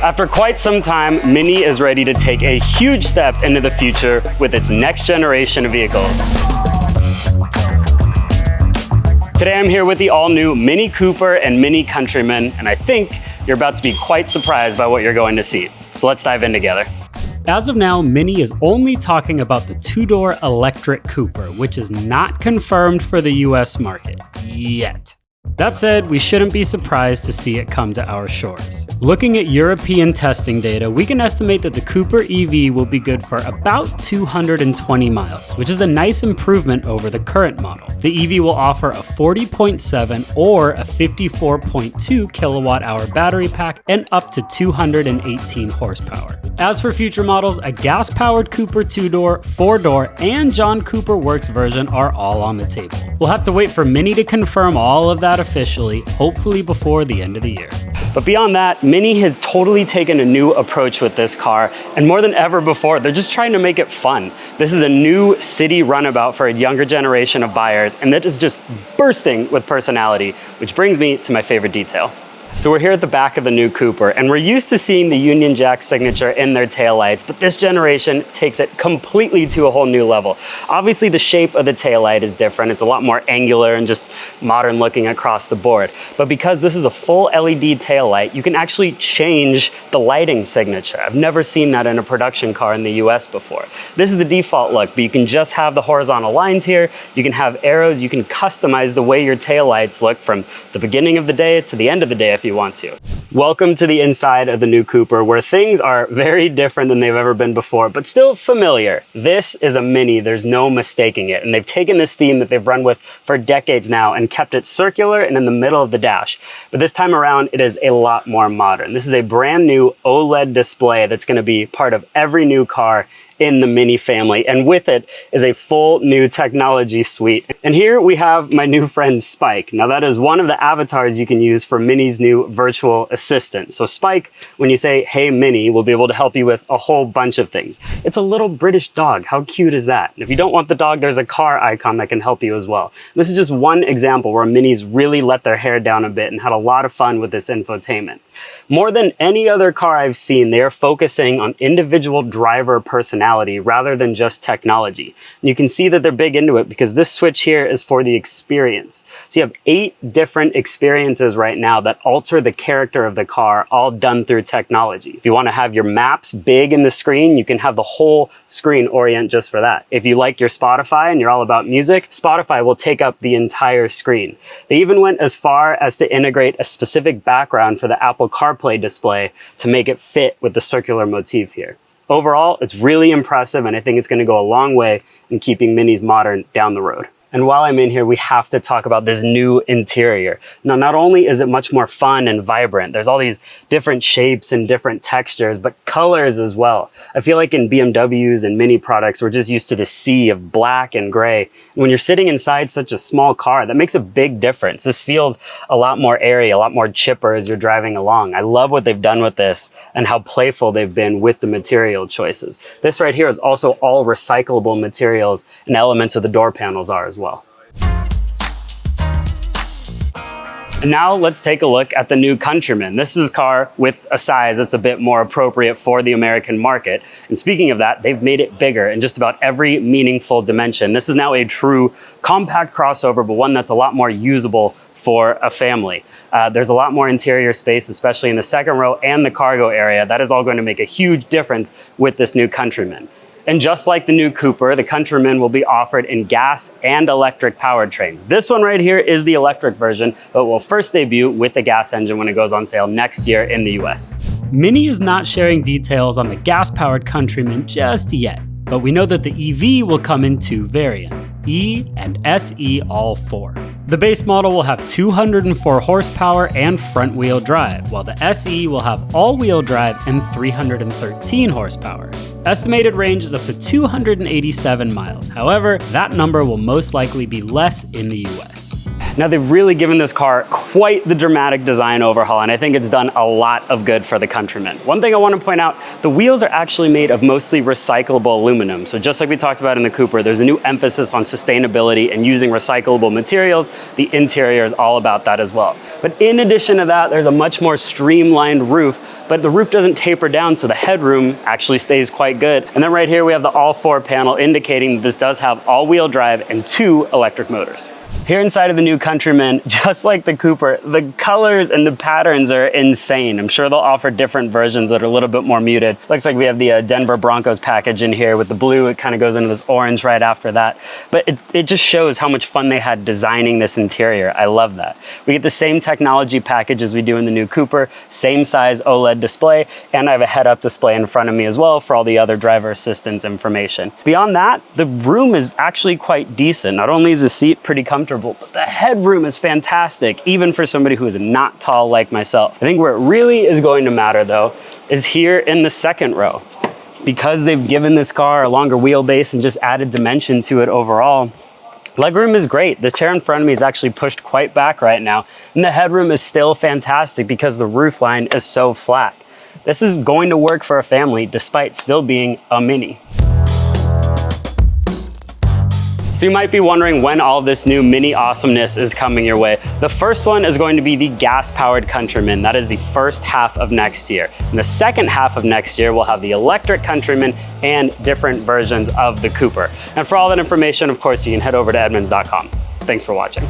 After quite some time, Mini is ready to take a huge step into the future with its next generation of vehicles. Today I'm here with the all-new Mini Cooper and Mini Countryman, and I think you're about to be quite surprised by what you're going to see. So let's dive in together. As of now, Mini is only talking about the two-door electric Cooper, which is not confirmed for the US market yet. That said, we shouldn't be surprised to see it come to our shores. Looking at European testing data, we can estimate that the Cooper EV will be good for about 220 miles, which is a nice improvement over the current model. The EV will offer a 40.7 or a 54.2 kilowatt-hour battery pack and up to 218 horsepower. As for future models, a gas-powered Cooper 2-door, 4-door, and John Cooper Works version are all on the table. We'll have to wait for Mini to confirm all of that officially, hopefully before the end of the year. But beyond that, Mini has totally taken a new approach with this car, and more than ever before, they're just trying to make it fun. This is a new city runabout for a younger generation of buyers, and that is just bursting with personality, which brings me to my favorite detail. So we're here at the back of the new Cooper, and we're used to seeing the Union Jack signature in their taillights, but this generation takes it completely to a whole new level. Obviously, the shape of the taillight is different. It's a lot more angular and just modern looking across the board. But because this is a full LED taillight, you can actually change the lighting signature. I've never seen that in a production car in the US before. This is the default look, but you can just have the horizontal lines here. You can have arrows. You can customize the way your taillights look from the beginning of the day to the end of the day if you want to. Welcome to the inside of the new Cooper, where things are very different than they've ever been before, but still familiar. This is a Mini, there's no mistaking it. And they've taken this theme that they've run with for decades now and kept it circular and in the middle of the dash. But this time around, it is a lot more modern. This is a brand new OLED display that's going to be part of every new car in the Mini family, and with it is a full new technology suite. And here we have my new friend Spike. Now that is one of the avatars you can use for Mini's new virtual assistant. So Spike, when you say, "Hey Mini," will be able to help you with a whole bunch of things. It's a little British dog. How cute is that? And if you don't want the dog, there's a car icon that can help you as well. This is just one example where Minis really let their hair down a bit and had a lot of fun with this infotainment. More than any other car I've seen, they are focusing on individual driver personality rather than just technology. And you can see that they're big into it because this switch here is for the experience. So you have 8 different experiences right now that alter the character of the car, all done through technology. If you want to have your maps big in the screen, you can have the whole screen orient just for that. If you like your Spotify and you're all about music, Spotify will take up the entire screen. They even went as far as to integrate a specific background for the Apple CarPlay display to make it fit with the circular motif here. Overall, it's really impressive, and I think it's going to go a long way in keeping Minis modern down the road. And while I'm in here, we have to talk about this new interior. Now, not only is it much more fun and vibrant, there's all these different shapes and different textures, but colors as well. I feel like in BMWs and Mini products, we're just used to the sea of black and gray. And when you're sitting inside such a small car, that makes a big difference. This feels a lot more airy, a lot more chipper as you're driving along. I love what they've done with this and how playful they've been with the material choices. This right here is also all recyclable materials, and elements of the door panels are as well. And now let's take a look at the new Countryman. This is a car with a size that's a bit more appropriate for the American market. And speaking of that, they've made it bigger in just about every meaningful dimension. This is now a true compact crossover, but one that's a lot more usable for a family. There's a lot more interior space, especially in the second row and the cargo area. That is all going to make a huge difference with this new Countryman. And just like the new Cooper, the Countryman will be offered in gas and electric powertrains. This one right here is the electric version, but will first debut with the gas engine when it goes on sale next year in the US. Mini is not sharing details on the gas-powered Countryman just yet, but we know that the EV will come in 2 variants, E and SE all 4. The base model will have 204 horsepower and front-wheel drive, while the SE will have all-wheel drive and 313 horsepower. Estimated range is up to 287 miles. However, that number will most likely be less in the US. Now they've really given this car quite the dramatic design overhaul, and I think it's done a lot of good for the Countryman. One thing I want to point out, the wheels are actually made of mostly recyclable aluminum. So just like we talked about in the Cooper, there's a new emphasis on sustainability and using recyclable materials. The interior is all about that as well. But in addition to that, there's a much more streamlined roof, but the roof doesn't taper down, so the headroom actually stays quite good. And then right here we have the all-4 panel indicating that this does have all-wheel drive and 2 electric motors. Here inside of the new Countryman, just like the Cooper, the colors and the patterns are insane. I'm sure they'll offer different versions that are a little bit more muted. Looks like we have the Denver Broncos package in here with the blue. It kind of goes into this orange right after that. But it just shows how much fun they had designing this interior. I love that. We get the same technology package as we do in the new Cooper, same size OLED display, and I have a head-up display in front of me as well for all the other driver assistance information. Beyond that, the room is actually quite decent. Not only is the seat pretty comfortable, but the headroom is fantastic, even for somebody who is not tall like myself. I think where it really is going to matter though, is here in the second row. Because they've given this car a longer wheelbase and just added dimension to it overall, legroom is great. The chair in front of me is actually pushed quite back right now, and the headroom is still fantastic because the roof line is so flat. This is going to work for a family despite still being a Mini. So you might be wondering when all this new Mini awesomeness is coming your way. The first one is going to be the gas-powered Countryman. That is the first half of next year. In the second half of next year, we'll have the electric Countryman and different versions of the Cooper. And for all that information, of course, you can head over to Edmunds.com. Thanks for watching.